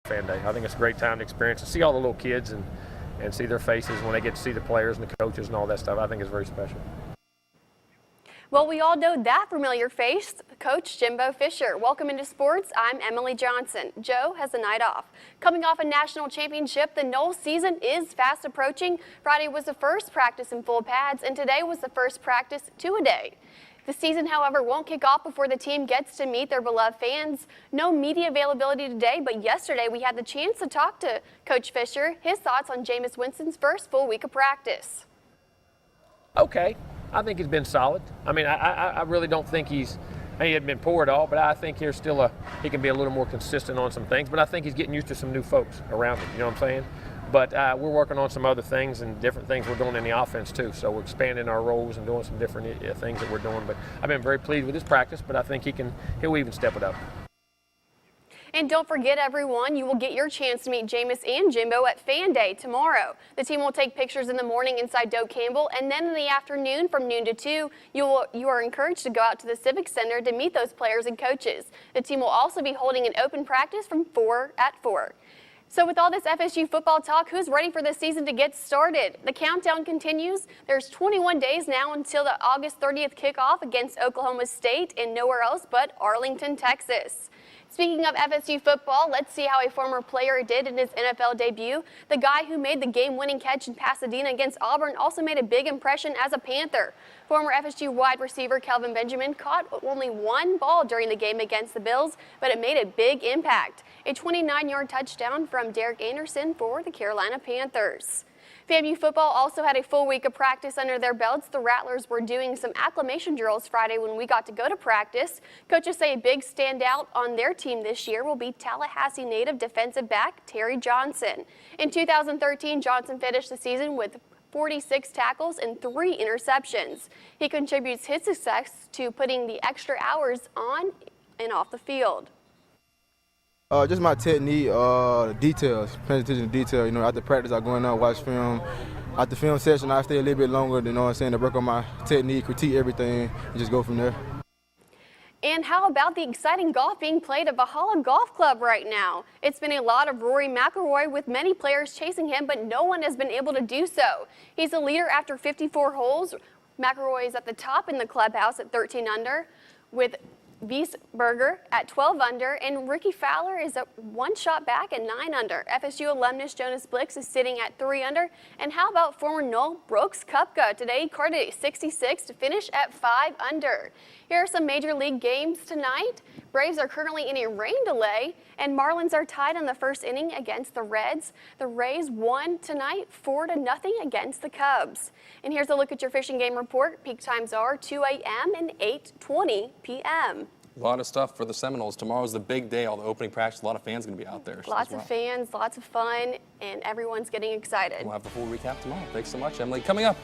Fan Day. I think it's a great time to experience and see all the little kids and see their faces when they get to see the players and the coaches and all that stuff. I think it's very special. Well, we all know that familiar face, Coach Jimbo Fisher. Welcome into sports. I'm Emily Johnson. Joe has a night off. Coming off a national championship, the Noles season is fast approaching. Friday was the first practice in full pads, and today was the first practice two-a-day. The season, however, won't kick off before the team gets to meet their beloved fans. No media availability today, but yesterday we had the chance to talk to Coach Fisher. His thoughts on Jameis Winston's first full week of practice. Okay. I think he's been solid. I mean, I really don't think he hadn't been poor at all, but I think he can be a little more consistent on some things. But I think he's getting used to some new folks around him, you know what I'm saying? But we're working on some other things and different things we're doing in the offense too. So we're expanding our roles and doing some different things that we're doing. But I've been very pleased with his practice, but I think he'll even step it up. And don't forget, everyone, you will get your chance to meet Jameis and Jimbo at Fan Day tomorrow. The team will take pictures in the morning inside Doak Campbell, and then in the afternoon from noon to 2, you are encouraged to go out to the Civic Center to meet those players and coaches. The team will also be holding an open practice from 4 at 4. So with all this FSU football talk, who's ready for the season to get started? The countdown continues. There's 21 days now until the August 30th kickoff against Oklahoma State and nowhere else but Arlington, Texas. Speaking of FSU football, let's see how a former player did in his NFL debut. The guy who made the game-winning catch in Pasadena against Auburn also made a big impression as a Panther. Former FSU wide receiver Kelvin Benjamin caught only one ball during the game against the Bills, but it made a big impact. A 29-yard touchdown from Derek Anderson for the Carolina Panthers. FAMU football also had a full week of practice under their belts. The Rattlers were doing some acclimation drills Friday when we got to go to practice. Coaches say a big standout on their team this year will be Tallahassee native defensive back Terry Johnson. In 2013, Johnson finished the season with 46 tackles and 3 interceptions. He contributes his success to putting the extra hours on and off the field. Just my technique, details, paying attention to detail. You know, after practice, I go in there, watch film. After film session, I stay a little bit longer, you know what I'm saying, to work on my technique, critique everything, and just go from there. And how about the exciting golf being played at Valhalla Golf Club right now? It's been a lot of Rory McIlroy with many players chasing him, but no one has been able to do so. He's the leader after 54 holes. McIlroy is at the top in the clubhouse at 13 under, with Wiesberger at 12 under, and Ricky Fowler is at 1 shot back at 9 under. FSU alumnus Jonas Blix is sitting at 3 under. And how about former Nole Brooks Koepka? Today he carded a 66 to finish at 5 under. Here are some major league games tonight. Braves are currently in a rain delay, and Marlins are tied in the first inning against the Reds. The Rays won tonight 4-0 against the Cubs. And here's a look at your fishing game report. Peak times are 2 a.m. and 8:20 p.m. A lot of stuff for the Seminoles. Tomorrow's the big day, all the opening practice. A lot of fans going to be out there. Lots of fans, lots of fun, and everyone's getting excited. We'll have the full recap tomorrow. Thanks so much, Emily. Coming up.